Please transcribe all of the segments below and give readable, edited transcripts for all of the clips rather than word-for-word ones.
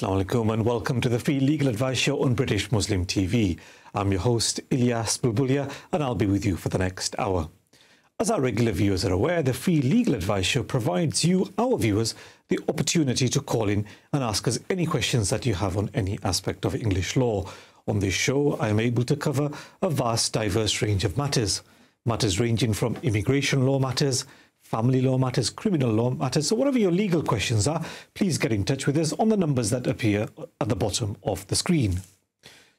Assalamu alaikum and welcome to the free legal advice show on British Muslim TV. I'm your host Ilyas Bulbulia and I'll be with you for the next hour. As our regular viewers are aware, the free legal advice show provides you, our viewers, the opportunity to call in and ask us any questions that you have on any aspect of English law. On this show, I am able to cover a vast, diverse range of matters. Matters ranging from immigration law matters, family law matters, criminal law matters. So whatever your legal questions are, please get in touch with us on the numbers that appear at the bottom of the screen.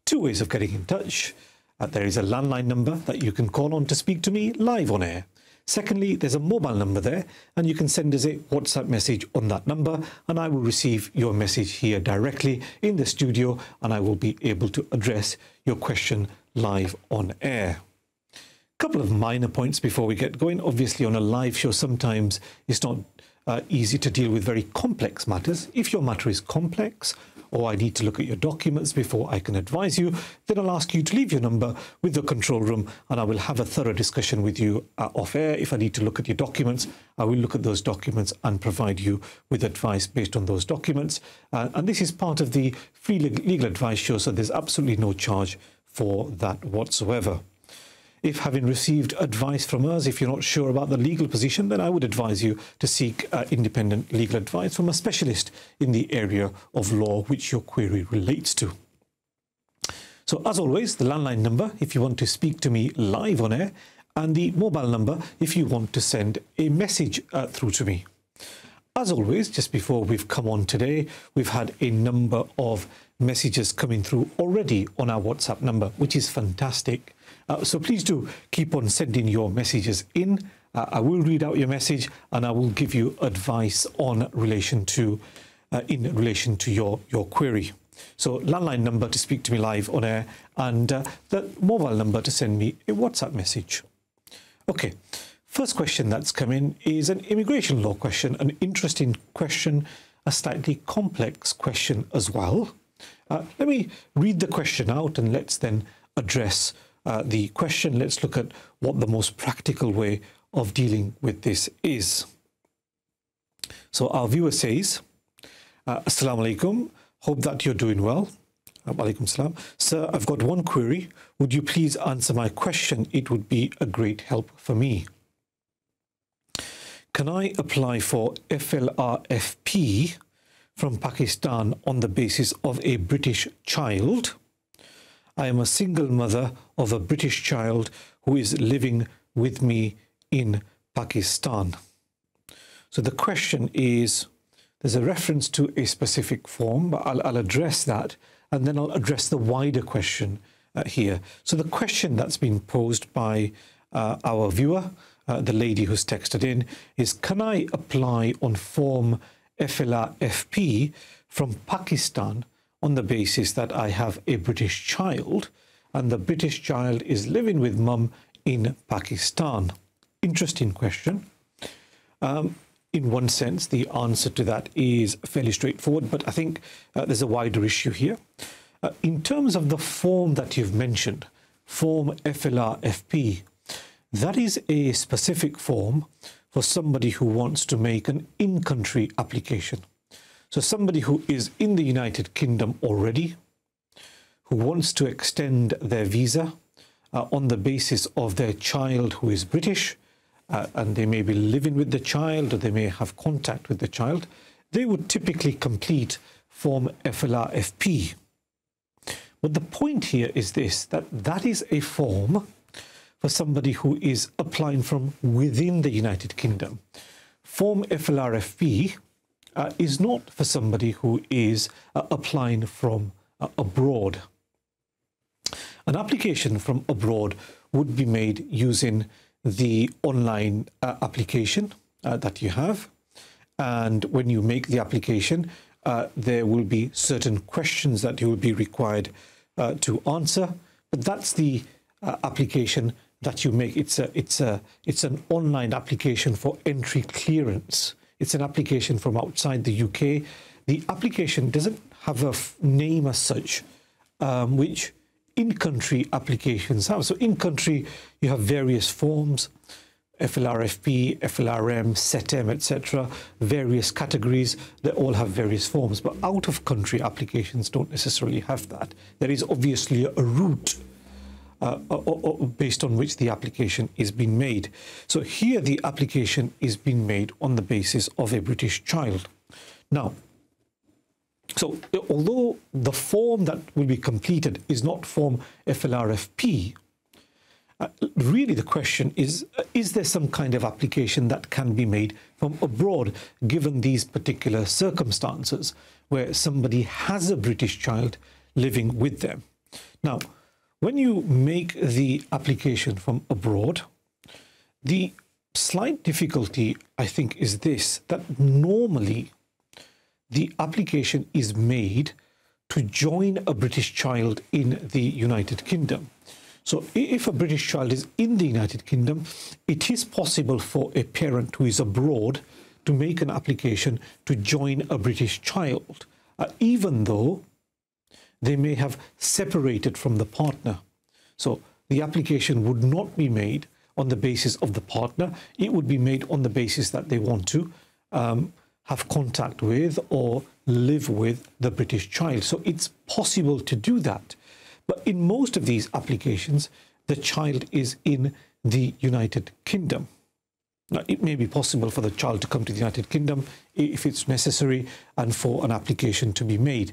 Two ways of getting in touch. There is a landline number that you can call on to speak to me live on air. Secondly, there's a mobile number there and you can send us a WhatsApp message on that number and I will receive your message here directly in the studio and I will be able to address your question live on air. Couple of minor points before we get going. Obviously on a live show sometimes it's not easy to deal with very complex matters. If your matter is complex or I need to look at your documents before I can advise you, then I'll ask you to leave your number with the control room and I will have a thorough discussion with you off air. If I need to look at your documents, I will look at those documents and provide you with advice based on those documents. And this is part of the free legal advice show, so there's absolutely no charge for that whatsoever. If having received advice from us, if you're not sure about the legal position, then I would advise you to seek independent legal advice from a specialist in the area of law which your query relates to. So as always, the landline number if you want to speak to me live on air, and the mobile number if you want to send a message through to me. As always, just before we've come on today, we've had a number of messages coming through already on our WhatsApp number, which is fantastic. So please do keep on sending your messages in. I will read out your message and I will give you advice on relation to in relation to your query. So landline number to speak to me live on air and the mobile number to send me a WhatsApp message. Okay, first question that's come in is an immigration law question, an interesting question, a slightly complex question as well. Let me read the question out and let's then address the question. Let's look at what the most practical way of dealing with this is. So our viewer says, Assalamu alaikum, hope that you're doing well. Alaikum salam. Sir, I've got one query. Would you please answer my question? It would be a great help for me. Can I apply for FLRFP from Pakistan on the basis of a British child? I am a single mother of a British child who is living with me in Pakistan. So the question is, there's a reference to a specific form, but I'll address that and then I'll address the wider question here. So the question that's been posed by our viewer, the lady who's texted in, is can I apply on form FLRFP from Pakistan on the basis that I have a British child and the British child is living with mum in Pakistan? Interesting question. In one sense, the answer to that is fairly straightforward, but I think there's a wider issue here. In terms of the form that you've mentioned, form FLRFP, that is a specific form for somebody who wants to make an in-country application. So somebody who is in the United Kingdom already, who wants to extend their visa on the basis of their child who is British, and they may be living with the child or they may have contact with the child, they would typically complete form FLRFP. But the point here is this, that is a form for somebody who is applying from within the United Kingdom. Form FLRFP is not for somebody who is applying from abroad. An application from abroad would be made using the online application that you have, and when you make the application there will be certain questions that you will be required to answer, but that's the application that you make. It's an online application for entry clearance. It's an application from outside the UK. The application doesn't have a name as such, which in-country applications have. So in-country, you have various forms. FLRFP, FLRM, SETM, etc., various categories, they all have various forms. But out-of-country applications don't necessarily have that. There is obviously a route based on which the application is being made. So here the application is being made on the basis of a British child. Now, so although the form that will be completed is not form FLRFP, really the question is there some kind of application that can be made from abroad, given these particular circumstances where somebody has a British child living with them? Now, when you make the application from abroad, the slight difficulty, I think, is this, that normally the application is made to join a British child in the United Kingdom. So if a British child is in the United Kingdom, it is possible for a parent who is abroad to make an application to join a British child, even though they may have separated from the partner. So the application would not be made on the basis of the partner. It would be made on the basis that they want to have contact with or live with the British child. So it's possible to do that. But in most of these applications, the child is in the United Kingdom. Now, it may be possible for the child to come to the United Kingdom if it's necessary and for an application to be made.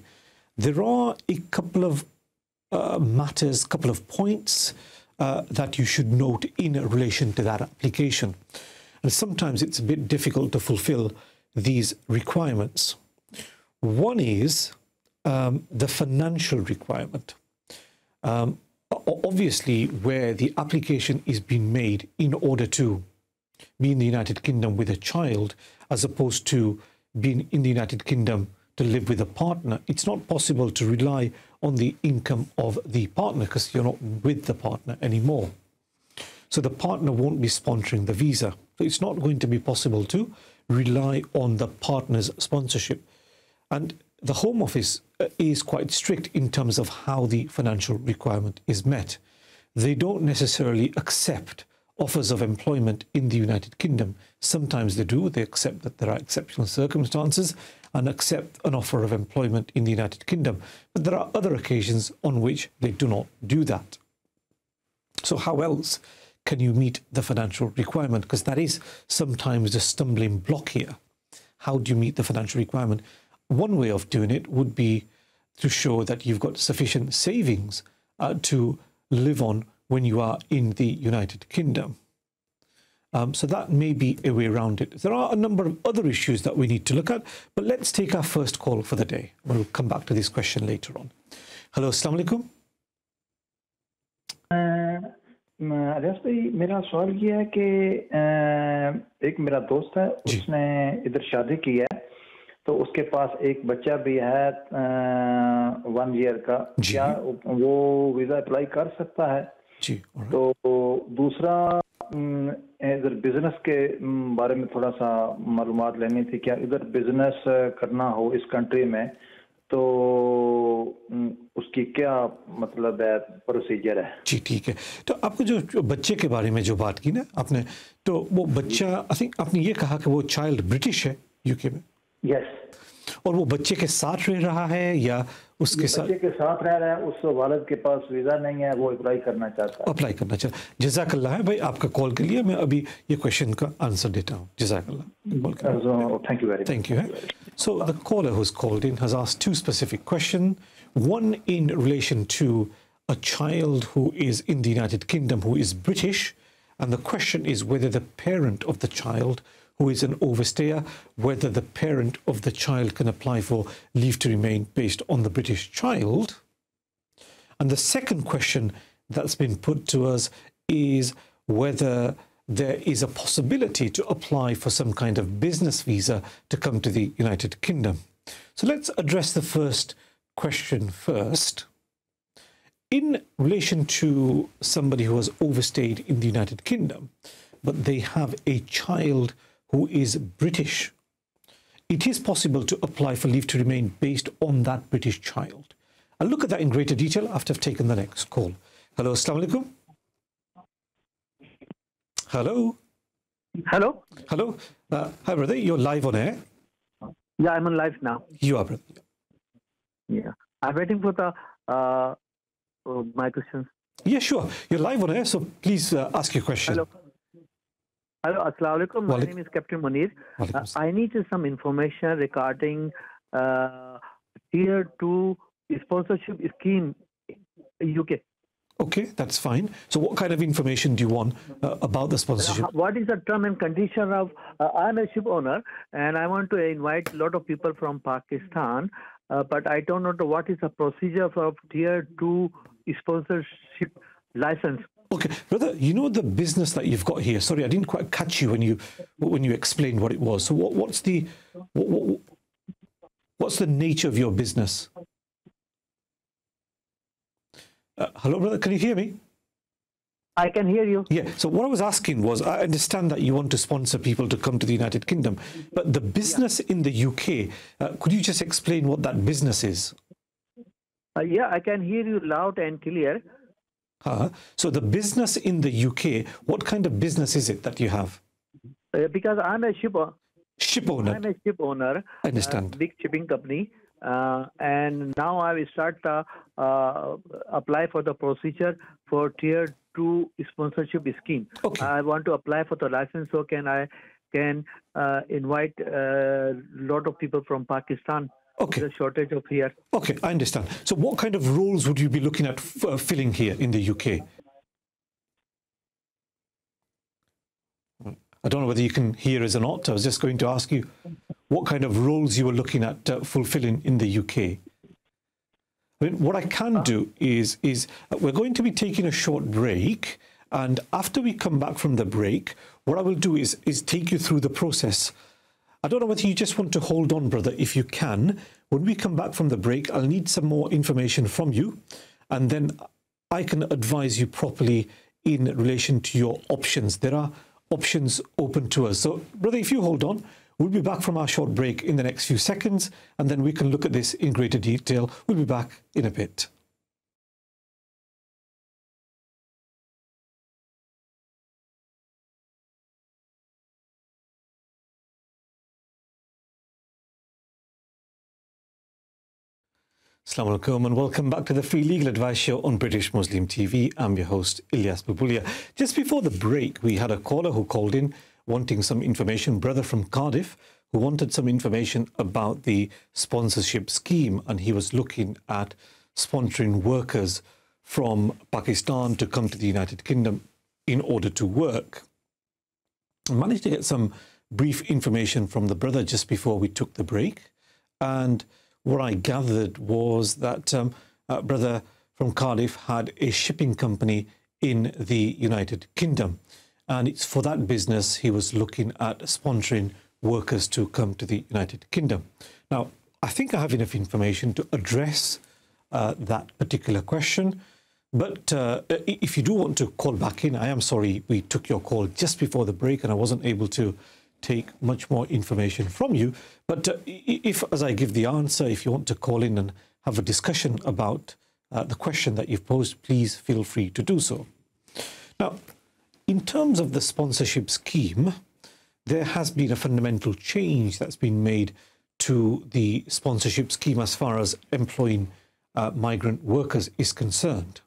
There are a couple of matters, couple of points that you should note in relation to that application. And sometimes it's a bit difficult to fulfill these requirements. One is the financial requirement. Obviously, where the application is being made in order to be in the United Kingdom with a child, as opposed to being in the United Kingdom to live with a partner, it's not possible to rely on the income of the partner because you're not with the partner anymore. So the partner won't be sponsoring the visa. So it's not going to be possible to rely on the partner's sponsorship. And the Home Office is quite strict in terms of how the financial requirement is met. They don't necessarily accept offers of employment in the United Kingdom. Sometimes they do. They accept that there are exceptional circumstances and accept an offer of employment in the United Kingdom. But there are other occasions on which they do not do that. So how else can you meet the financial requirement? Because that is sometimes the stumbling block here. How do you meet the financial requirement? One way of doing it would be to show that you've got sufficient savings to live on when you are in the United Kingdom. So that may be a way around it. There are a number of other issues that we need to look at, but let's take our first call for the day. We'll come back to this question later on. Hello, Assalamu alaikum. Ilyas भाई, मेरा सवाल ये है कि एक मेरा दोस्त है, उसने इधर शादी की है, तो उसके पास एक बच्चा भी है 1 ईयर का। क्या वो वीजा अप्लाई कर सकता है? जी। तो दूसरा, इधर बिजनेस के बारे में थोड़ा सा मालूमात लेनी थी। क्या इधर बिजनेस करना हो इस कंट्री में तो उसकी क्या मतलब है, प्रोसीजर है? जी ठीक है। तो आपको जो बच्चे के बारे में जो बात की ना आपने, तो वो बच्चा आई थिंक आपने ये कहा कि वो चाइल्ड ब्रिटिश है यूके में। यस। और वो बच्चे के साथ रह रहा है या उसके साथ? बच्चे के साथ रह रहा है, उस वालिद के पास वीजा नहीं है, वो अप्लाई करना चाहता है। अप्लाई करना चाहता है। जज़ाकल्लाह है भाई आपका कॉल के लिए। मैं अभी ये क्वेश्चन का आंसर देता हूँ। जज़ाकल्लाह। Thank you very much. Thank you. So the caller who's called in has asked two specific questions. One in relation to a child who is in the United Kingdom who is British, and the question is whether the parent of the child who is an overstayer, whether the parent of the child can apply for leave to remain based on the British child. And the second question that's been put to us is whether there is a possibility to apply for some kind of business visa to come to the United Kingdom. So let's address the first question first. In relation to somebody who has overstayed in the United Kingdom, but they have a child who is British, it is possible to apply for leave to remain based on that British child. I'll look at that in greater detail after I've taken the next call. Hello, Assalamu alaikum. Hello. Hello? Hello. Hi, brother. You're live on air. Yeah, I'm on live now. You are, brother. Yeah. I'm waiting for the my questions. Yeah, sure. You're live on air, so please ask your question. Hello. Hello, Assalamu alaikum. My name is Captain Munir. I need some information regarding Tier 2 sponsorship scheme UK. Okay, that's fine. So what kind of information do you want about the sponsorship? What is the term and condition of I'm a ship owner and I want to invite a lot of people from Pakistan, but I don't know what is the procedure for Tier 2 sponsorship license. Okay, brother, you know the business that you've got here. Sorry, I didn't quite catch you when you explained what it was. So what's the nature of your business? Hello, brother, can you hear me? I can hear you. Yeah, so what I was asking was, I understand that you want to sponsor people to come to the United Kingdom, but the business in the UK, could you just explain what that business is? Yeah, I can hear you loud and clear. So the business in the UK, what kind of business is it that you have? Because I'm a ship owner. I'm a ship owner. I understand. Big shipping company. And now I will start apply for the procedure for Tier 2 sponsorship scheme. Okay. I want to apply for the license, so I can invite a lot of people from Pakistan. Okay. There's a shortage of here. Okay, I understand. So what kind of roles would you be looking at filling here in the UK? I don't know whether you can hear us or not. I was just going to ask you what kind of roles you were looking at fulfilling in the UK. I mean, what I can do is we're going to be taking a short break, and after we come back from the break, what I will do is take you through the process. I don't know whether you just want to hold on, brother, if you can. When we come back from the break, I'll need some more information from you, and then I can advise you properly in relation to your options. There are options open to us. So, brother, if you hold on, we'll be back from our short break in the next few seconds, and then we can look at this in greater detail. We'll be back in a bit. Assalamu alaikum and welcome back to the Free Legal Advice Show on British Muslim TV. I'm your host, Ilyas Bulbulia. Just before the break, we had a caller who called in wanting some information, brother from Cardiff, who wanted some information about the sponsorship scheme, and he was looking at sponsoring workers from Pakistan to come to the United Kingdom in order to work. I managed to get some brief information from the brother just before we took the break, and what I gathered was that brother from Cardiff had a shipping company in the United Kingdom, and it's for that business he was looking at sponsoring workers to come to the United Kingdom. Now, I think I have enough information to address that particular question, but if you do want to call back in, I am sorry we took your call just before the break and I wasn't able to take much more information from you. But if, as I give the answer, if you want to call in and have a discussion about the question that you've posed, please feel free to do so. Now, in terms of the sponsorship scheme, there has been a fundamental change that's been made to the sponsorship scheme as far as employing migrant workers is concerned.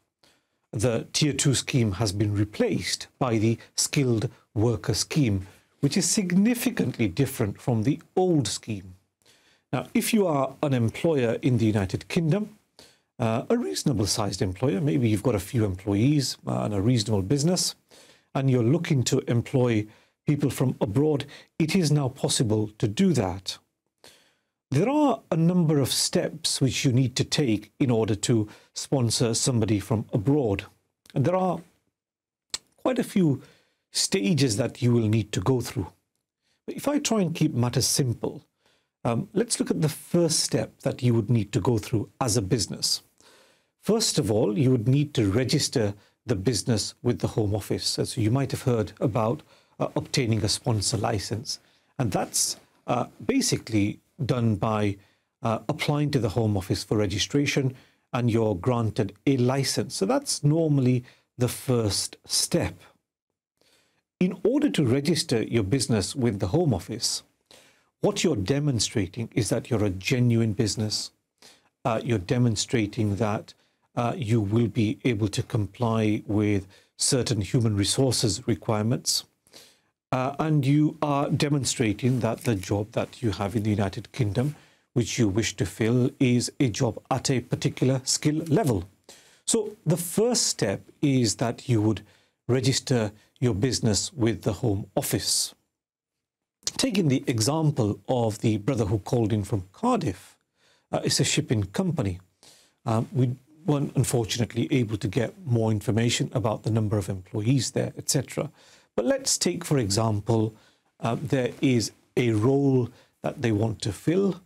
The Tier 2 scheme has been replaced by the skilled worker scheme, which is significantly different from the old scheme. Now, if you are an employer in the United Kingdom, a reasonable sized employer, maybe you've got a few employees and a reasonable business, and you're looking to employ people from abroad, it is now possible to do that. There are a number of steps which you need to take in order to sponsor somebody from abroad. And there are quite a few stages that you will need to go through. But if I try and keep matters simple, let's look at the first step that you would need to go through as a business. First of all, you would need to register the business with the Home Office. So you might have heard about obtaining a sponsor license. And that's basically done by applying to the Home Office for registration, and you're granted a license. So that's normally the first step. in order to register your business with the Home Office, what you're demonstrating is that you're a genuine business. You're demonstrating that you will be able to comply with certain human resources requirements. And you are demonstrating that the job that you have in the United Kingdom, which you wish to fill, is a job at a particular skill level. So the first step is that you would register your business with the Home Office. Taking the example of the brother who called in from Cardiff, it's a shipping company. We weren't unfortunately able to get more information about the number of employees there, etc. But let's take, for example, there is a role that they want to fill,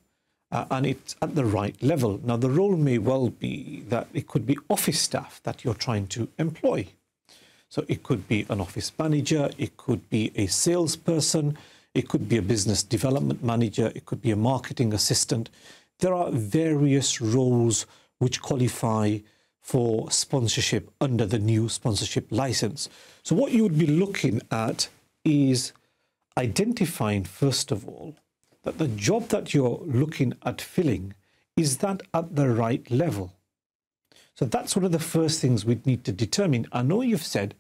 and it's at the right level. Now, the role may well be that it could be office staff that you're trying to employ. So it could be an office manager, it could be a salesperson, it could be a business development manager, it could be a marketing assistant. There are various roles which qualify for sponsorship under the new sponsorship license. So what you would be looking at is identifying, first of all, that the job that you're looking at filling, is that at the right level? So that's one of the first things we'd need to determine. I know you've said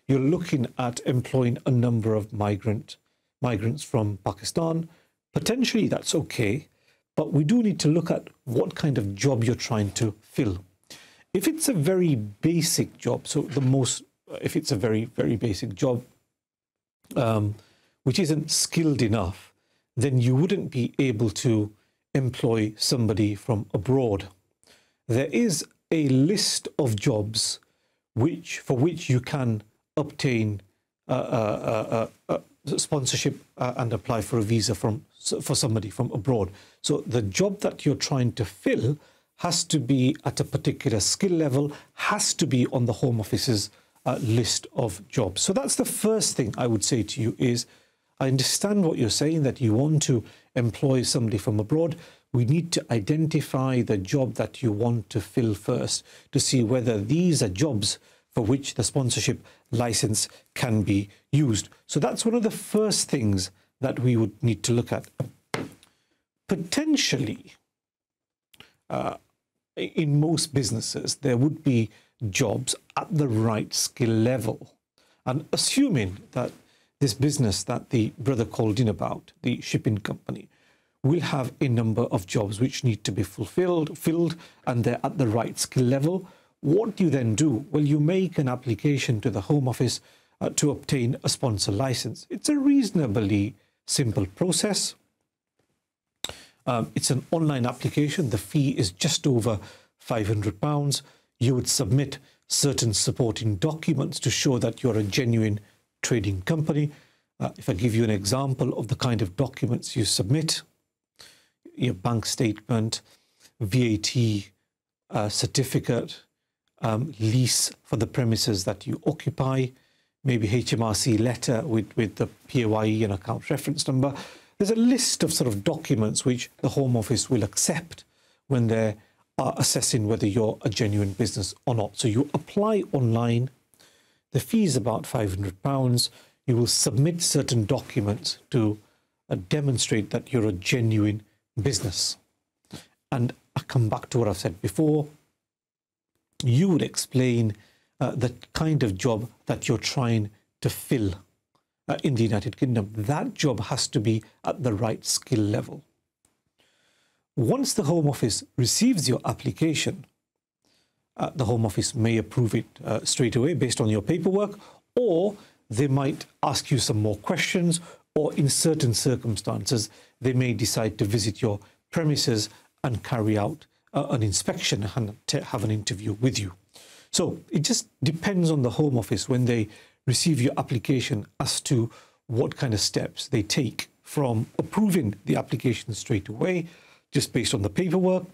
you're looking at employing a number of migrants from Pakistan. Potentially that's okay, but we do need to look at what kind of job you're trying to fill. If it's a very basic job, if it's a very, very basic job, which isn't skilled enough, then you wouldn't be able to employ somebody from abroad. There is a list of jobs for which you can obtain sponsorship and apply for a visa for somebody from abroad. So the job that you're trying to fill has to be at a particular skill level, has to be on the Home Office's list of jobs. So that's the first thing I would say to you is, I understand what you're saying, that you want to employ somebody from abroad. We need to identify the job that you want to fill first to see whether these are jobs for which the sponsorship license can be used. So that's one of the first things that we would need to look at. Potentially, in most businesses, there would be jobs at the right skill level. And assuming that this business that the brother called in about, the shipping company, will have a number of jobs which need to be filled, and they're at the right skill level, what do you then do? Well, you make an application to the Home Office to obtain a sponsor license. It's a reasonably simple process. It's an online application. The fee is just over £500. You would submit certain supporting documents to show that you're a genuine trading company. If I give you an example of the kind of documents you submit, your bank statement, VAT certificate, lease for the premises that you occupy, maybe HMRC letter with the PAYE and account reference number. There's a list of sort of documents which the Home Office will accept when they are assessing whether you're a genuine business or not. So you apply online. The fee is about £500. You will submit certain documents to demonstrate that you're a genuine business. And I come back to what I've said before. You would explain the kind of job that you're trying to fill in the United Kingdom. That job has to be at the right skill level. Once the Home Office receives your application, the Home Office may approve it straight away based on your paperwork, or they might ask you some more questions, or in certain circumstances, they may decide to visit your premises and carry out an inspection and have an interview with you. So it just depends on the Home Office when they receive your application as to what kind of steps they take, from approving the application straight away, just based on the paperwork,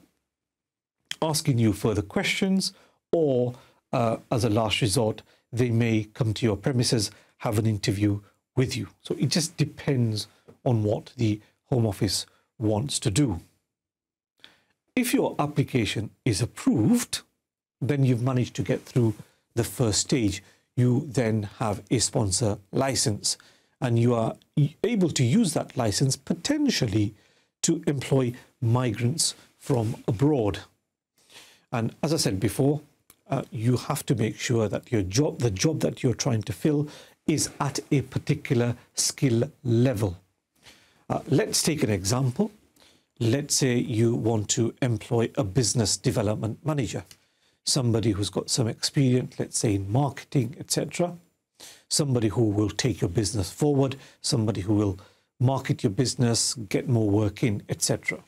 asking you further questions, or as a last resort, they may come to your premises, have an interview with you. So it just depends on what the Home Office wants to do. If your application is approved, then you've managed to get through the first stage. you then have a sponsor license, and you are able to use that license potentially to employ migrants from abroad. And as I said before, you have to make sure that the job that you're trying to fill is at a particular skill level. Let's take an example. Let's say you want to employ a business development manager, somebody who's got some experience, let's say in marketing, etc. Somebody who will take your business forward, somebody who will market your business, get more work in, etc.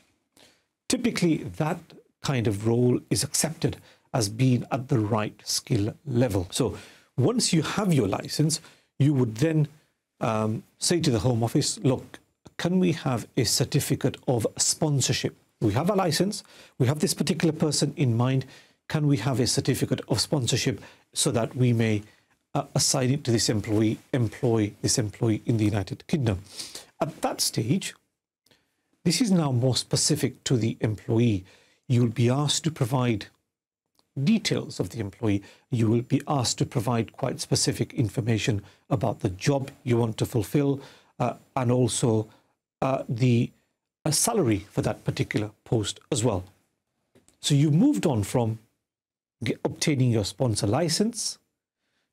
Typically, that kind of role is accepted as being at the right skill level. So once you have your license, you would then say to the Home Office, look, can we have a certificate of sponsorship? We have a license, we have this particular person in mind, can we have a certificate of sponsorship so that we may assign it to this employee, employ this employee in the United Kingdom? At that stage, this is now more specific to the employee. You will be asked to provide details of the employee. You will be asked to provide quite specific information about the job you want to fulfill, and also the salary for that particular post as well. So you moved on from obtaining your sponsor license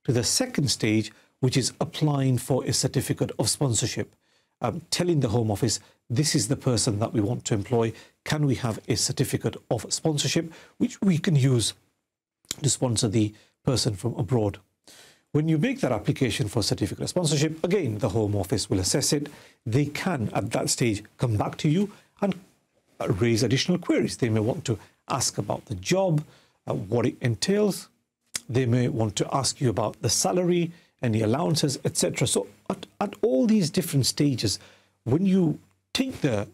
to the second stage, which is applying for a certificate of sponsorship, telling the Home Office, this is the person that we want to employ. Can we have a certificate of sponsorship, which we can use to sponsor the person from abroad? When you make that application for a certificate of sponsorship, again, the Home Office will assess it. They can, at that stage, come back to you and raise additional queries. They may want to ask about the job, what it entails. They may want to ask you about the salary, any allowances, etc. So at all these different stages, when you take the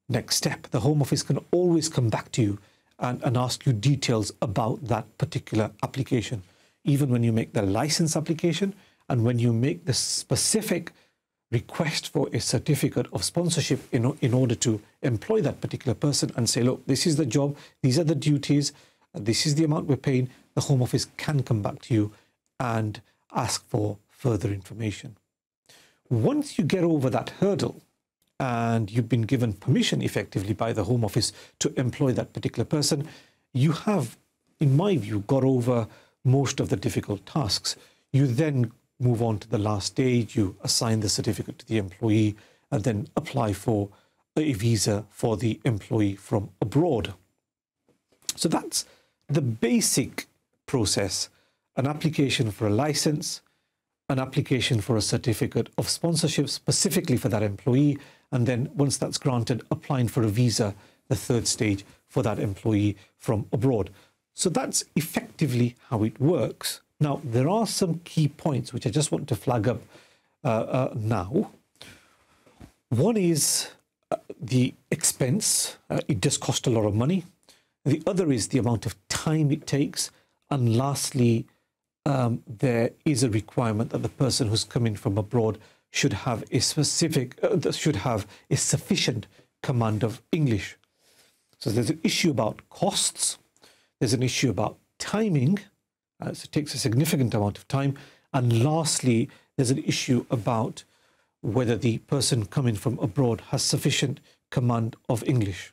next step, the Home Office can always come back to you and ask you details about that particular application. Even when you make the license application and when you make the specific request for a certificate of sponsorship in order to employ that particular person and say, look, this is the job, these are the duties, this is the amount we're paying, the Home Office can come back to you and ask for further information. Once you get over that hurdle and you've been given permission effectively by the Home Office to employ that particular person, you have, in my view, got over most of the difficult tasks. You then move on to the last stage, you assign the certificate to the employee and then apply for a visa for the employee from abroad. So that's the basic process: an application for a license, an application for a certificate of sponsorship specifically for that employee, and then once that's granted, applying for a visa, the third stage, for that employee from abroad. So that's effectively how it works. Now, there are some key points which I just want to flag up now. One is the expense. It does cost a lot of money. The other is the amount of time it takes. And lastly, there is a requirement that the person who's coming from abroad should have a sufficient command of English. So there's an issue about costs. There's an issue about timing. So it takes a significant amount of time. And lastly, there's an issue about whether the person coming from abroad has sufficient command of English.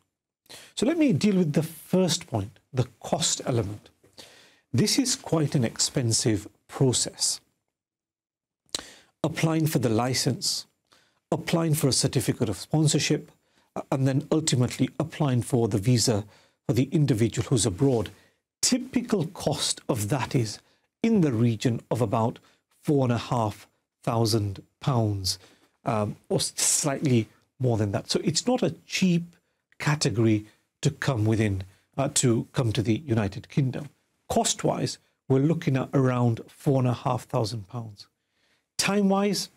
So let me deal with the first point, the cost element. This is quite an expensive process. Applying for the license, applying for a certificate of sponsorship, and then ultimately applying for the visa for the individual who's abroad. Typical cost of that is in the region of about £4,500, or slightly more than that. So it's not a cheap category to come within, to come to the United Kingdom. Cost-wise, we're looking at around £4,500. Time-wise,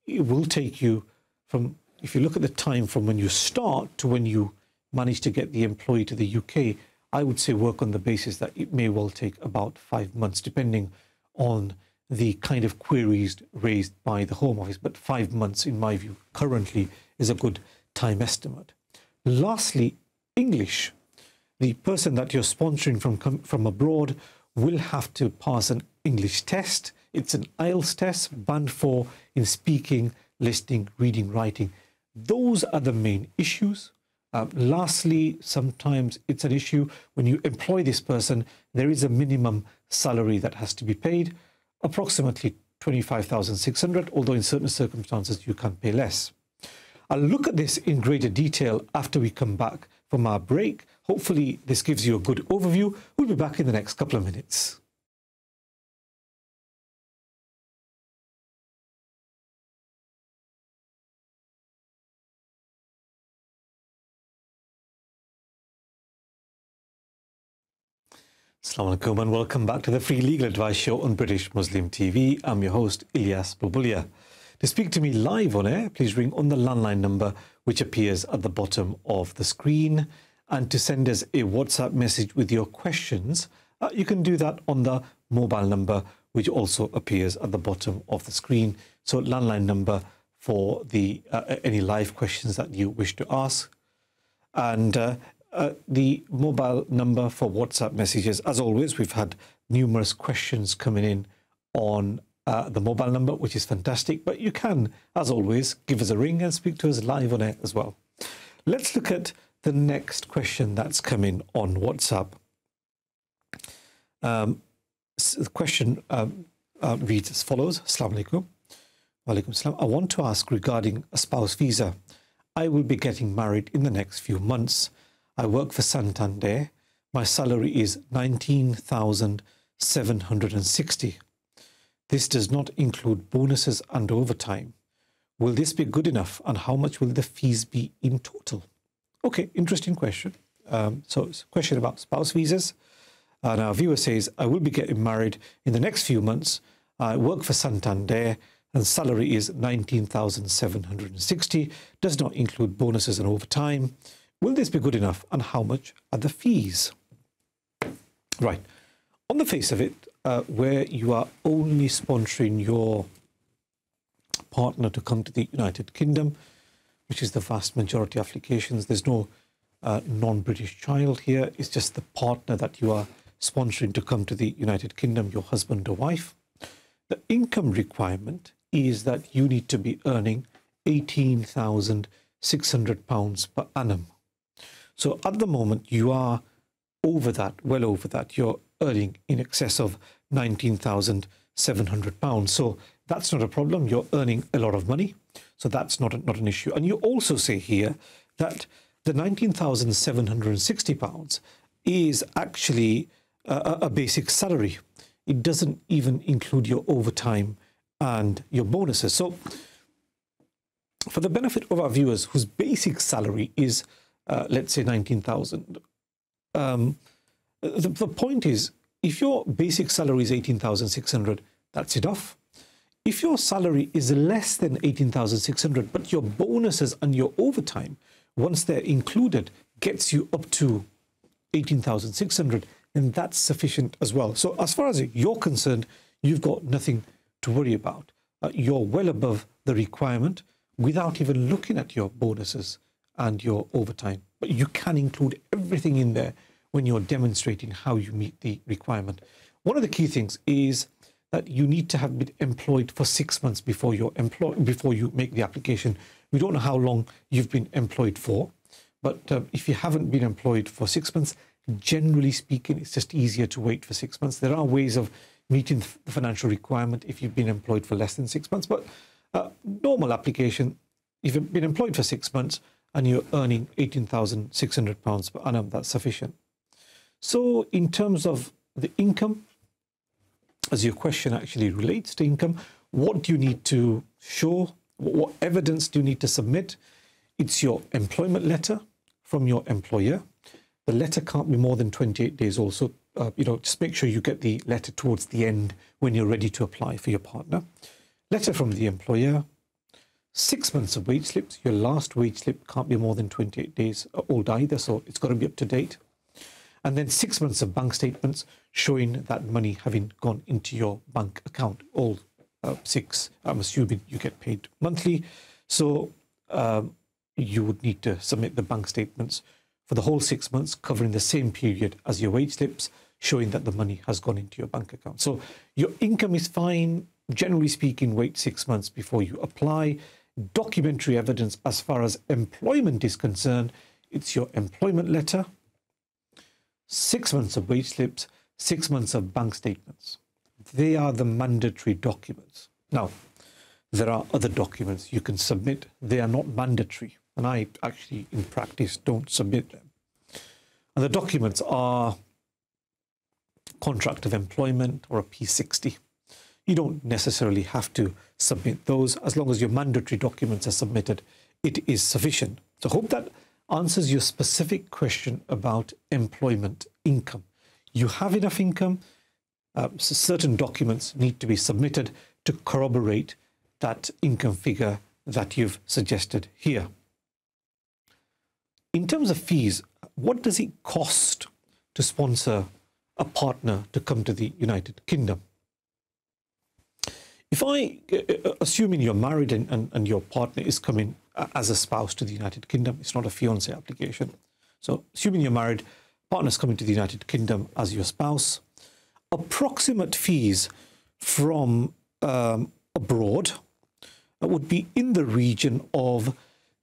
it will take you from, if you look at the time from when you start to when you manage to get the employee to the UK, I would say work on the basis that it may well take about 5 months, depending on the kind of queries raised by the Home Office. But 5 months, in my view, currently is a good time estimate. Lastly, English. The person that you're sponsoring from abroad will have to pass an English test It's an IELTS test, band 4 in speaking, listening, reading, writing. Those are the main issues. Lastly, sometimes it's an issue when you employ this person, there is a minimum salary that has to be paid, approximately 25,600, although in certain circumstances you can pay less. I'll look at this in greater detail after we come back from our break. Hopefully this gives you a good overview. We'll be back in the next couple of minutes. Assalamu alaikum and welcome back to the Free Legal Advice Show on British Muslim TV. I'm your host, Ilyas Bulbulia. To speak to me live on air, please ring on the landline number which appears at the bottom of the screen. And to send us a WhatsApp message with your questions, you can do that on the mobile number which also appears at the bottom of the screen. So landline number for the any live questions that you wish to ask. And the mobile number for WhatsApp messages. As always, we've had numerous questions coming in on the mobile number, which is fantastic. But you can, as always, give us a ring and speak to us live on air as well. Let's look at the next question that's come in on WhatsApp. The question reads as follows. Assalamu alaikum. Wa alaikum salam. I want to ask regarding a spouse visa. I will be getting married in the next few months. I work for Santander. My salary is 19,760. This does not include bonuses and overtime. Will this be good enough, and how much will the fees be in total? Okay, interesting question. So it's a question about spouse visas. And our viewer says, I will be getting married in the next few months. I work for Santander and salary is 19,760. Does not include bonuses and overtime. Will this be good enough, and how much are the fees? Right. On the face of it, where you are only sponsoring your partner to come to the United Kingdom, which is the vast majority of applications, there's no non-British child here. It's just the partner that you are sponsoring to come to the United Kingdom, your husband or wife. The income requirement is that you need to be earning £18,600 per annum. So at the moment, you are over that, well over that. You're earning in excess of £19,700. So that's not a problem. You're earning a lot of money. So that's not an issue. And you also say here that the £19,760 is actually a basic salary. It doesn't even include your overtime and your bonuses. So for the benefit of our viewers whose basic salary is let's say 19,000. The point is, if your basic salary is 18,600, that's enough. If your salary is less than 18,600, but your bonuses and your overtime, once they're included, gets you up to 18,600, then that's sufficient as well. So as far as you're concerned, you've got nothing to worry about. You're well above the requirement without even looking at your bonuses and your overtime. But you can include everything in there when you're demonstrating how you meet the requirement. One of the key things is that you need to have been employed for 6 months before you make the application. We don't know how long you've been employed for, but if you haven't been employed for 6 months, generally speaking, it's just easier to wait for 6 months. There are ways of meeting the financial requirement if you've been employed for less than 6 months, but normal application, if you've been employed for 6 months, and you're earning £18,600 per annum, that's sufficient. So in terms of the income, as your question actually relates to income, what do you need to show? What evidence do you need to submit? It's your employment letter from your employer. The letter can't be more than 28 days old. So, just make sure you get the letter towards the end when you're ready to apply for your partner. Letter from the employer. 6 months of wage slips. Your last wage slip can't be more than 28 days old either, so it's got to be up to date. And then 6 months of bank statements showing that money having gone into your bank account. All 6, I'm assuming you get paid monthly. So you would need to submit the bank statements for the whole 6 months, covering the same period as your wage slips, showing that the money has gone into your bank account. So your income is fine. Generally speaking, wait 6 months before you apply. Documentary evidence as far as employment is concerned, it's your employment letter, 6 months of wage slips, 6 months of bank statements. They are the mandatory documents. Now, there are other documents you can submit. They are not mandatory, and I actually, in practice, don't submit them. And the documents are contract of employment or a P60. You don't necessarily have to submit those. As long as your mandatory documents are submitted, it is sufficient. So I hope that answers your specific question about employment income. You have enough income. So certain documents need to be submitted to corroborate that income figure that you've suggested here. In terms of fees, what does it cost to sponsor a partner to come to the United Kingdom? If assuming you're married and your partner is coming as a spouse to the United Kingdom, it's not a fiancé application. So assuming you're married, partner's coming to the United Kingdom as your spouse, approximate fees from abroad would be in the region of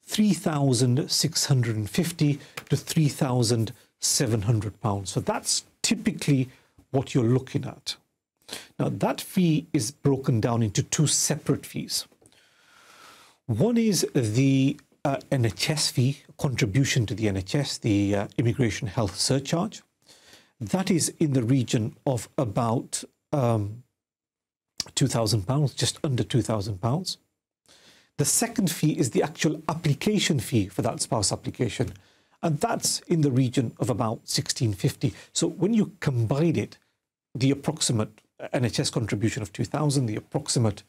£3,650 to £3,700. So that's typically what you're looking at. Now, that fee is broken down into two separate fees. One is the NHS fee, contribution to the NHS, the Immigration Health Surcharge. That is in the region of about £2,000, just under £2,000. The second fee is the actual application fee for that spouse application, and that's in the region of about £1,650. So when you combine it, the approximate NHS contribution of £2,000, the approximate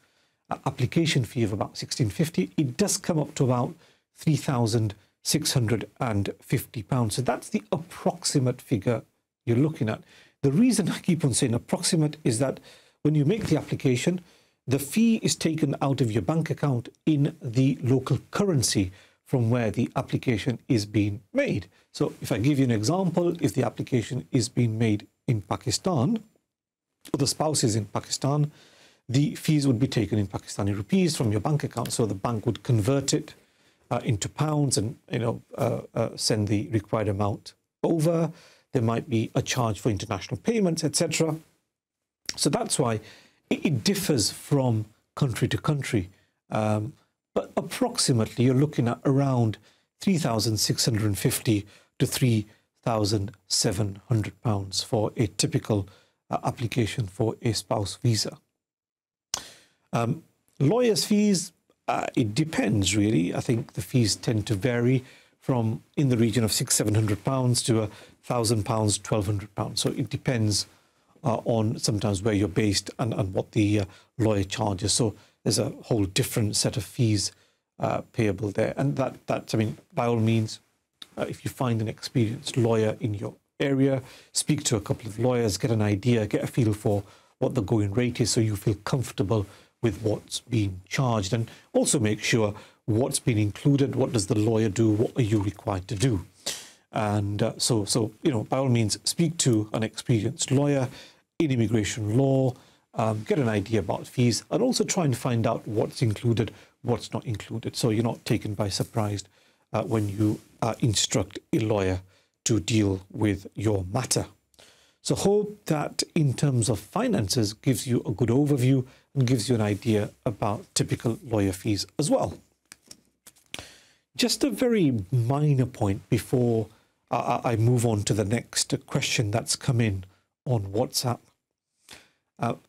application fee of about £1,650, it does come up to about £3,650. So that's the approximate figure you're looking at. The reason I keep on saying approximate is that when you make the application, the fee is taken out of your bank account in the local currency from where the application is being made. So if I give you an example, if the application is being made in Pakistan, or the spouse is in Pakistan, the fees would be taken in Pakistani rupees from your bank account. So the bank would convert it into pounds and send the required amount over. There might be a charge for international payments, etc. So that's why it differs from country to country. But approximately, you're looking at around £3,650 to £3,700 for a typical application for a spouse visa. Lawyers' fees, it depends really. I think the fees tend to vary from in the region of £600-700 to £1,000, £1,200. So it depends on sometimes where you're based and what the lawyer charges. So there's a whole different set of fees payable there. And that I mean, by all means, if you find an experienced lawyer in your area, speak to a couple of lawyers, get an idea, get a feel for what the going rate is so you feel comfortable with what's being charged, and also make sure what's been included, what does the lawyer do, what are you required to do. And so by all means, speak to an experienced lawyer in immigration law, get an idea about fees, and also try and find out what's included, what's not included, so you're not taken by surprise when you instruct a lawyer to deal with your matter. So hope that in terms of finances gives you a good overview and gives you an idea about typical lawyer fees as well. Just a very minor point before I move on to the next question that's come in on WhatsApp.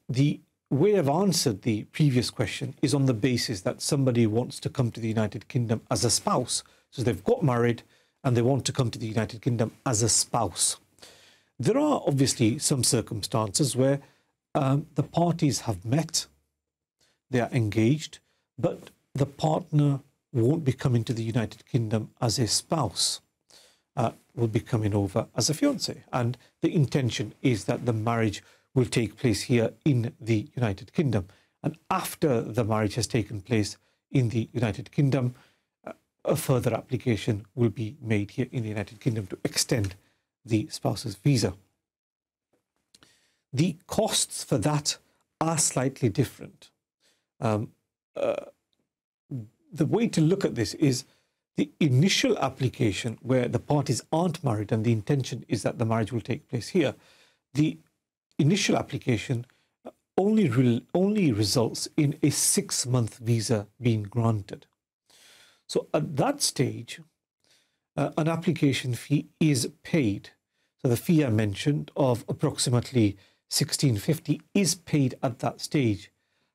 The way I've answered the previous question is on the basis that somebody wants to come to the United Kingdom as a spouse. So they've got married and they want to come to the United Kingdom as a spouse. There are obviously some circumstances where the parties have met, they are engaged, but the partner won't be coming to the United Kingdom as a spouse, will be coming over as a fiancé. And the intention is that the marriage will take place here in the United Kingdom. And after the marriage has taken place in the United Kingdom, a further application will be made here in the United Kingdom to extend the spouse's visa. the costs for that are slightly different. The way to look at this is the initial application where the parties aren't married and the intention is that the marriage will take place here. The initial application only results in a 6-month visa being granted. So at that stage, an application fee is paid. So the fee I mentioned of approximately $16.50 is paid at that stage.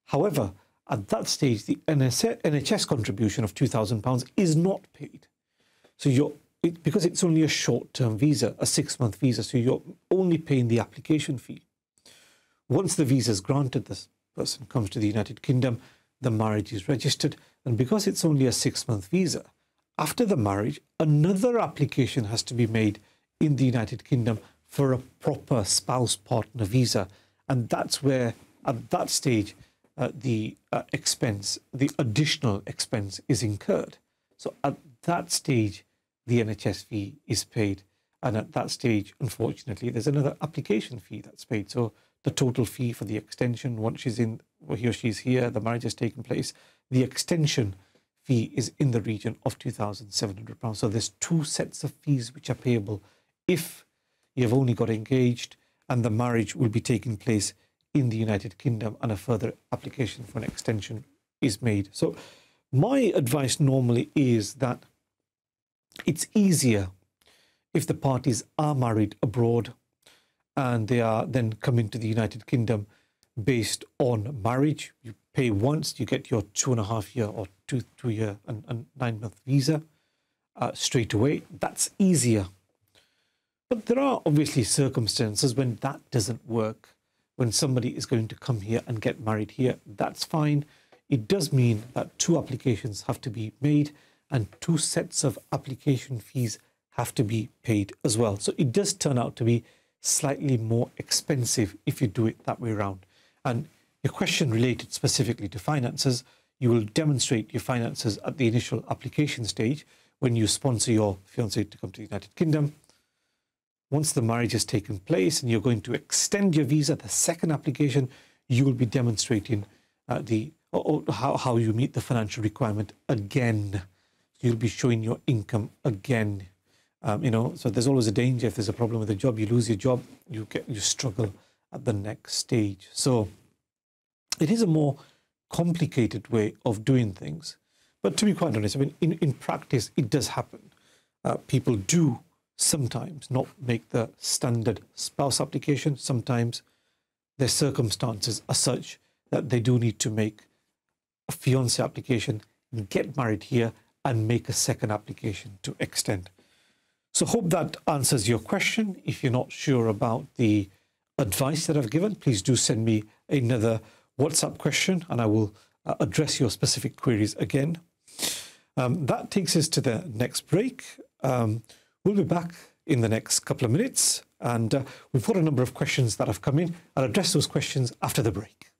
However, at that stage, the NHS contribution of £2,000 is not paid. So because it's only a short-term visa, a 6-month visa, so you're only paying the application fee. Once the visa is granted, this person comes to the United Kingdom, the marriage is registered, and because it's only a 6-month visa, after the marriage, another application has to be made in the United Kingdom for a proper spouse-partner visa. And that's where, at that stage, the additional expense is incurred. So at that stage, the NHS fee is paid. And at that stage, unfortunately, there's another application fee that's paid. So the total fee for the extension, once he or she's here, the marriage has taken place, the extension fee is in the region of £2,700. So there's 2 sets of fees which are payable if you've only got engaged and the marriage will be taking place in the United Kingdom and a further application for an extension is made. So my advice normally is that it's easier if the parties are married abroad and they are then coming to the United Kingdom based on marriage. You pay once, you get your 2.5-year or 2-year and 9-month visa straight away. That's easier. But there are obviously circumstances when that doesn't work. When somebody is going to come here and get married here, that's fine. It does mean that 2 applications have to be made and 2 sets of application fees have to be paid as well. So it does turn out to be slightly more expensive if you do it that way around. And your question related specifically to finances, you will demonstrate your finances at the initial application stage when you sponsor your fiancé to come to the United Kingdom. Once the marriage has taken place and you're going to extend your visa, the second application, you will be demonstrating how you meet the financial requirement again. You'll be showing your income again. So there's always a danger. If there's a problem with a job, you lose your job, you struggle at the next stage. So it is a more complicated way of doing things. But to be quite honest, I mean, in practice, it does happen. People do sometimes not make the standard spouse application. Sometimes their circumstances are such that they do need to make a fiancé application, get married here, and make a second application to extend. So hope that answers your question. If you're not sure about the advice that I've given, please do send me another WhatsApp question and I will address your specific queries again. That takes us to the next break. We'll be back in the next couple of minutes and we've got a number of questions that have come in. I'll address those questions after the break.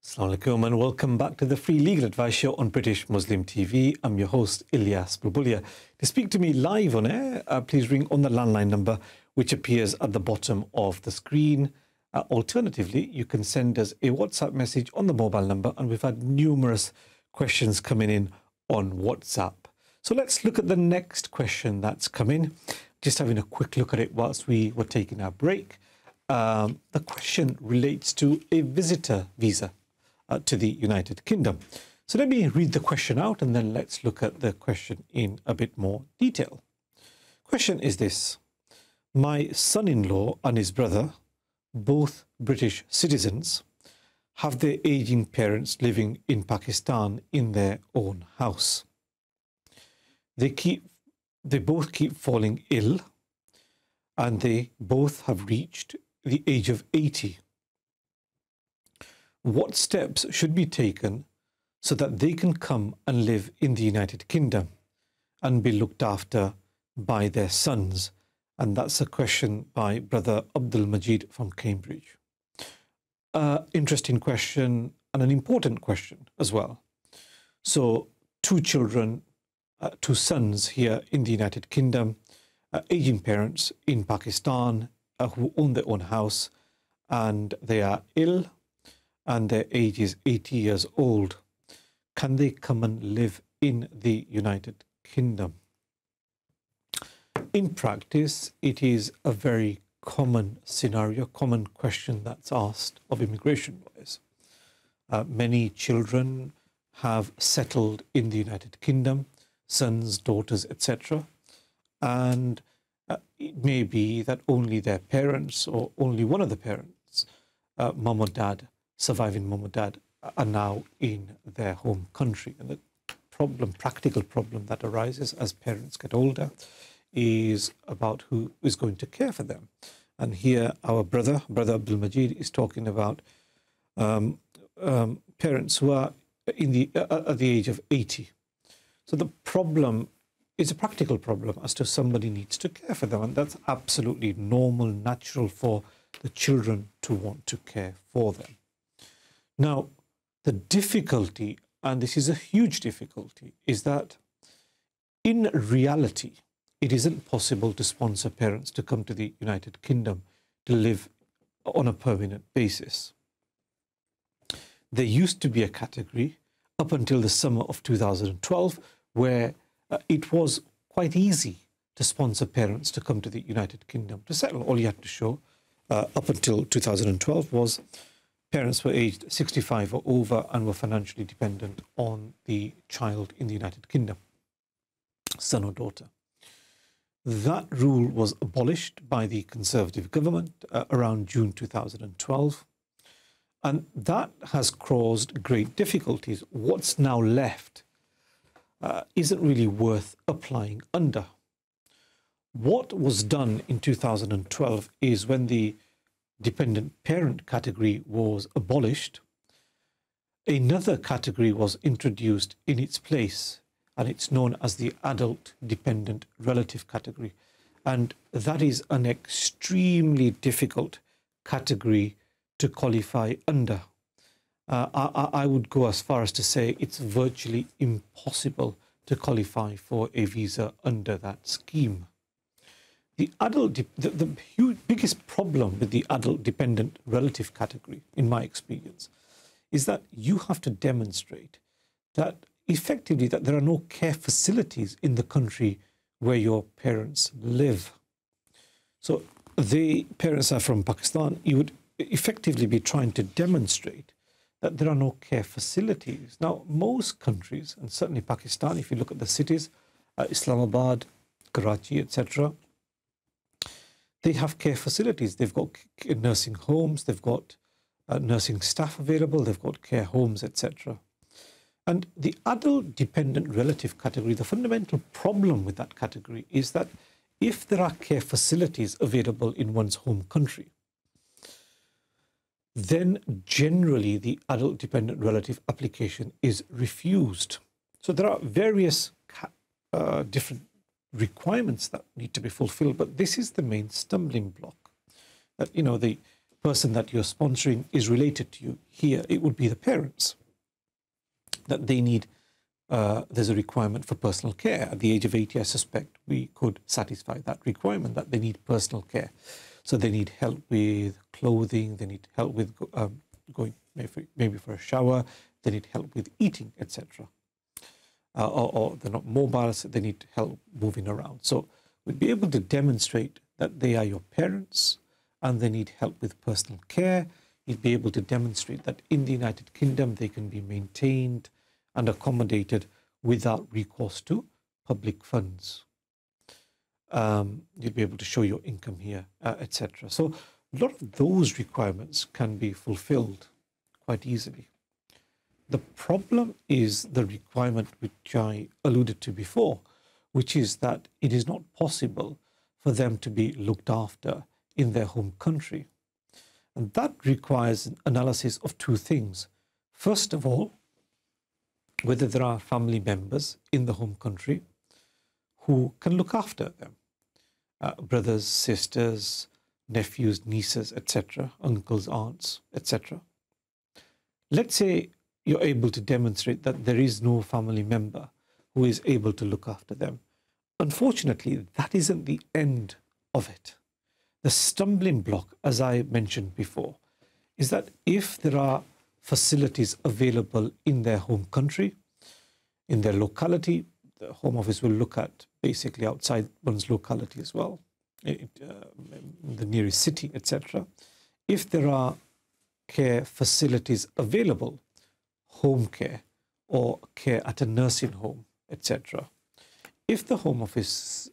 Assalamu alaikum and welcome back to the Free Legal Advice Show on British Muslim TV. I'm your host, Ilyas Bulbulia. To speak to me live on air, please ring on the landline number which appears at the bottom of the screen. Alternatively, you can send us a WhatsApp message on the mobile number, and we've had numerous questions coming in on WhatsApp. So let's look at the next question that's come in. Just having a quick look at it whilst we were taking our break. The question relates to a visitor visa to the United Kingdom. So let me read the question out and then let's look at the question in a bit more detail. Question is this: my son-in-law and his brother, both British citizens, have their aging parents living in Pakistan in their own house. They both keep falling ill and they both have reached the age of 80. What steps should be taken so that they can come and live in the United Kingdom and be looked after by their sons? And that's a question by Brother Abdul Majid from Cambridge. Interesting question. and an important question as well. So two children, two sons here in the United Kingdom, aging parents in Pakistan who own their own house, and they are ill and their age is 80 years old. Can they come and live in the United Kingdom? In practice, it is a very common scenario, common question that's asked of immigration lawyers. Many children have settled in the United Kingdom, sons, daughters, etc. And it may be that only their parents or only one of the parents, mum or dad, surviving mum or dad, are now in their home country. And the practical problem that arises as parents get older is about who is going to care for them. And here our brother Abdul Majid, is talking about parents who are at the age of 80. So the problem is a practical problem as to somebody needs to care for them, and that's absolutely normal, natural for the children to want to care for them. Now, the difficulty, and this is a huge difficulty, is that in reality, it isn't possible to sponsor parents to come to the United Kingdom to live on a permanent basis. There used to be a category up until the summer of 2012 where it was quite easy to sponsor parents to come to the United Kingdom to settle. All you had to show up until 2012 was parents were aged 65 or over and were financially dependent on the child in the United Kingdom, son or daughter. That rule was abolished by the Conservative government around June 2012, and that has caused great difficulties. What's now left isn't really worth applying under. What was done in 2012 is when the dependent parent category was abolished, another category was introduced in its place, and it's known as the adult dependent relative category. And that is an extremely difficult category to qualify under. I would go as far as to say it's virtually impossible to qualify for a visa under that scheme. The biggest problem with the adult dependent relative category, in my experience, is that you have to demonstrate that effectively that there are no care facilities in the country where your parents live. So the parents are from Pakistan. You would effectively be trying to demonstrate that there are no care facilities. Now, most countries, and certainly Pakistan, if you look at the cities, Islamabad, Karachi, etc., they have care facilities. They've got nursing homes, they've got nursing staff available, they've got care homes, etc. And the adult dependent relative category, the fundamental problem with that category is that if there are care facilities available in one's home country, then generally the adult dependent relative application is refused. So there are various different requirements that need to be fulfilled, but this is the main stumbling block. That, you know, the person that you're sponsoring is related to you. Here, it would be the parents. That they need, there's a requirement for personal care. At the age of 80, I suspect we could satisfy that requirement, that they need personal care. So they need help with clothing, they need help with going maybe for a shower, they need help with eating, etc. Or they're not mobile, so they need help moving around. So we'd be able to demonstrate that they are your parents and they need help with personal care. You'd be able to demonstrate that in the United Kingdom they can be maintained and accommodated without recourse to public funds. You'd be able to show your income here, etc. So a lot of those requirements can be fulfilled quite easily. The problem is the requirement which I alluded to before, which is that it is not possible for them to be looked after in their home country. And that requires an analysis of two things. First of all, whether there are family members in the home country who can look after them. Brothers, sisters, nephews, nieces, etc., uncles, aunts, etc. let's say you're able to demonstrate that there is no family member who is able to look after them. Unfortunately, that isn't the end of it. The stumbling block, as I mentioned before, is that if there are facilities available in their home country, in their locality, the Home Office will look at basically outside one's locality as well, the nearest city, etc. If there are care facilities available, home care or care at a nursing home, etc. If the Home Office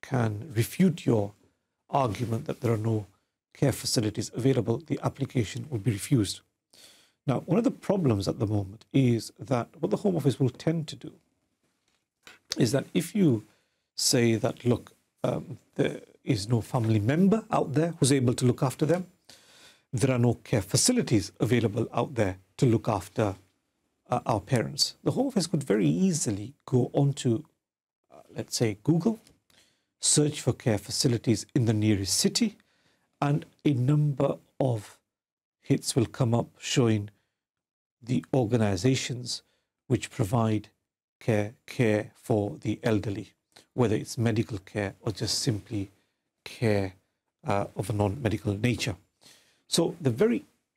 can refute your argument that there are no care facilities available, the application will be refused. Now, one of the problems at the moment is that what the Home Office will tend to do is that if you say that, look, there is no family member out there who's able to look after them, there are no care facilities available out there to look after our parents, the Home Office could very easily go onto, let's say, Google, search for care facilities in the nearest city, and a number of hits will come up showing the organizations which provide care for the elderly, whether it's medical care or just simply care of a non-medical nature. So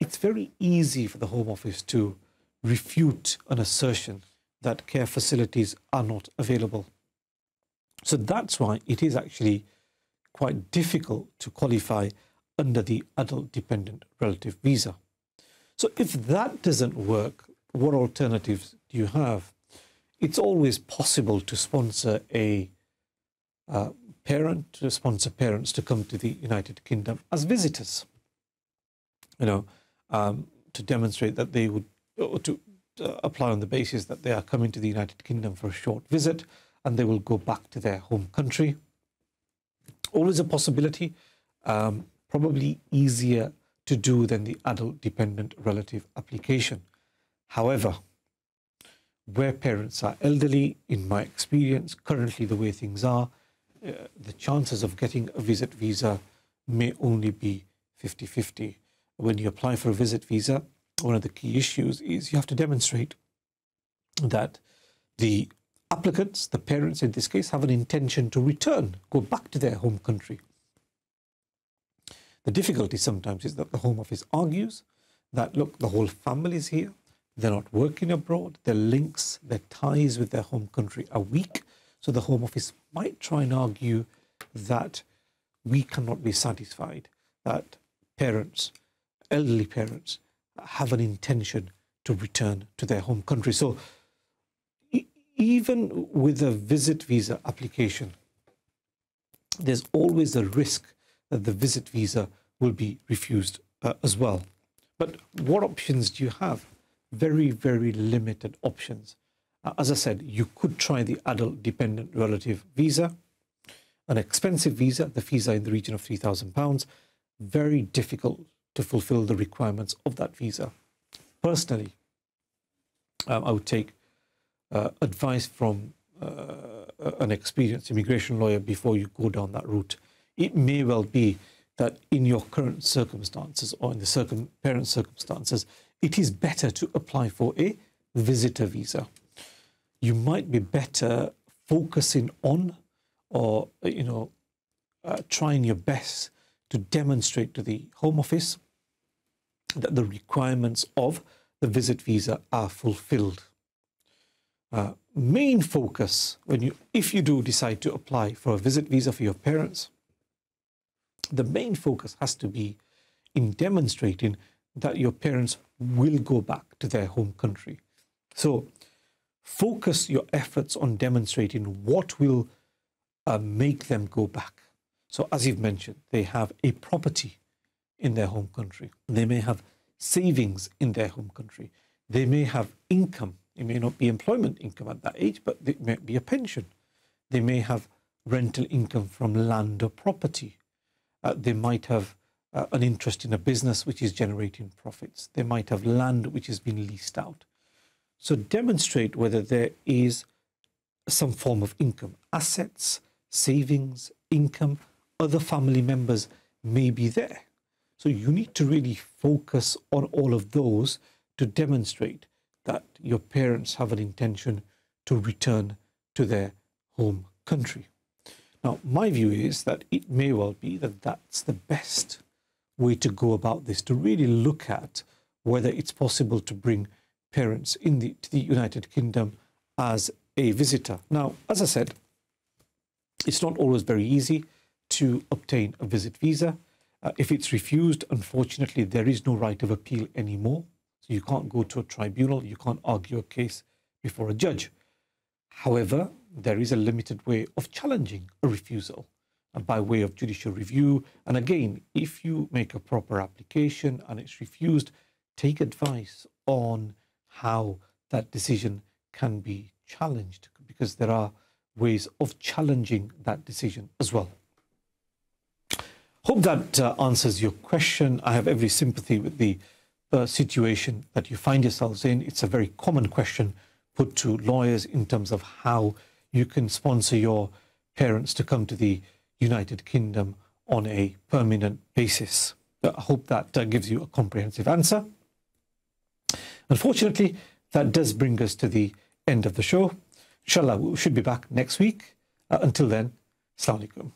it's very easy for the Home Office to refute an assertion that care facilities are not available. So that's why it is actually quite difficult to qualify under the adult dependent relative visa. So if that doesn't work, what alternatives do you have? It's always possible to sponsor a parent, to sponsor parents to come to the United Kingdom as visitors, to demonstrate that they would, or to apply on the basis that they are coming to the United Kingdom for a short visit and they will go back to their home country. Always a possibility, probably easier to do than the adult dependent relative application. However, where parents are elderly, in my experience, currently the way things are, the chances of getting a visit visa may only be 50-50. When you apply for a visit visa, one of the key issues is you have to demonstrate that the applicants, the parents in this case, have an intention to return, go back to their home country. The difficulty sometimes is that the Home Office argues that, look, the whole family is here, they're not working abroad, their links, their ties with their home country are weak. So the Home Office might try and argue that we cannot be satisfied that parents, elderly parents, have an intention to return to their home country. So even with a visit visa application, there's always a risk that the visit visa will be refused as well. But what options do you have? Very, very limited options. As I said, you could try the adult dependent relative visa, an expensive visa. The fees are in the region of £3,000. Very difficult to fulfill the requirements of that visa. Personally, I would take advice from an experienced immigration lawyer before you go down that route. It may well be that in your current circumstances or in the parent circumstances, it is better to apply for a visitor visa. You might be better focusing on or, trying your best to demonstrate to the Home Office that the requirements of the visit visa are fulfilled. Main focus, if you do decide to apply for a visit visa for your parents, the main focus has to be in demonstrating that your parents will go back to their home country. So focus your efforts on demonstrating what will make them go back. So as you've mentioned, they have a property in their home country. They may have savings in their home country. They may have income. It may not be employment income at that age, but it may be a pension. They may have rental income from land or property. They might have an interest in a business which is generating profits. They might have land which has been leased out. So demonstrate whether there is some form of income, assets, savings, income, other family members may be there. So you need to really focus on all of those to to demonstrate that your parents have an intention to return to their home country. Now, my view is that it may well be that that's the best way to go about this, to really look at whether it's possible to bring parents to the United Kingdom as a visitor. Now, as I said, it's not always very easy to obtain a visit visa. If it's refused, unfortunately, there is no right of appeal anymore. So you can't go to a tribunal, you can't argue a case before a judge. However, there is a limited way of challenging a refusal by way of judicial review. And again, if you make a proper application and it's refused, take advice on how that decision can be challenged, because there are ways of challenging that decision as well. Hope that answers your question. I have every sympathy with the situation that you find yourselves in. It's a very common question put to lawyers in terms of how you can sponsor your parents to come to the United Kingdom on a permanent basis. I hope that gives you a comprehensive answer. Unfortunately, that does bring us to the end of the show. Inshallah, we should be back next week. Until then, Assalamu alaikum.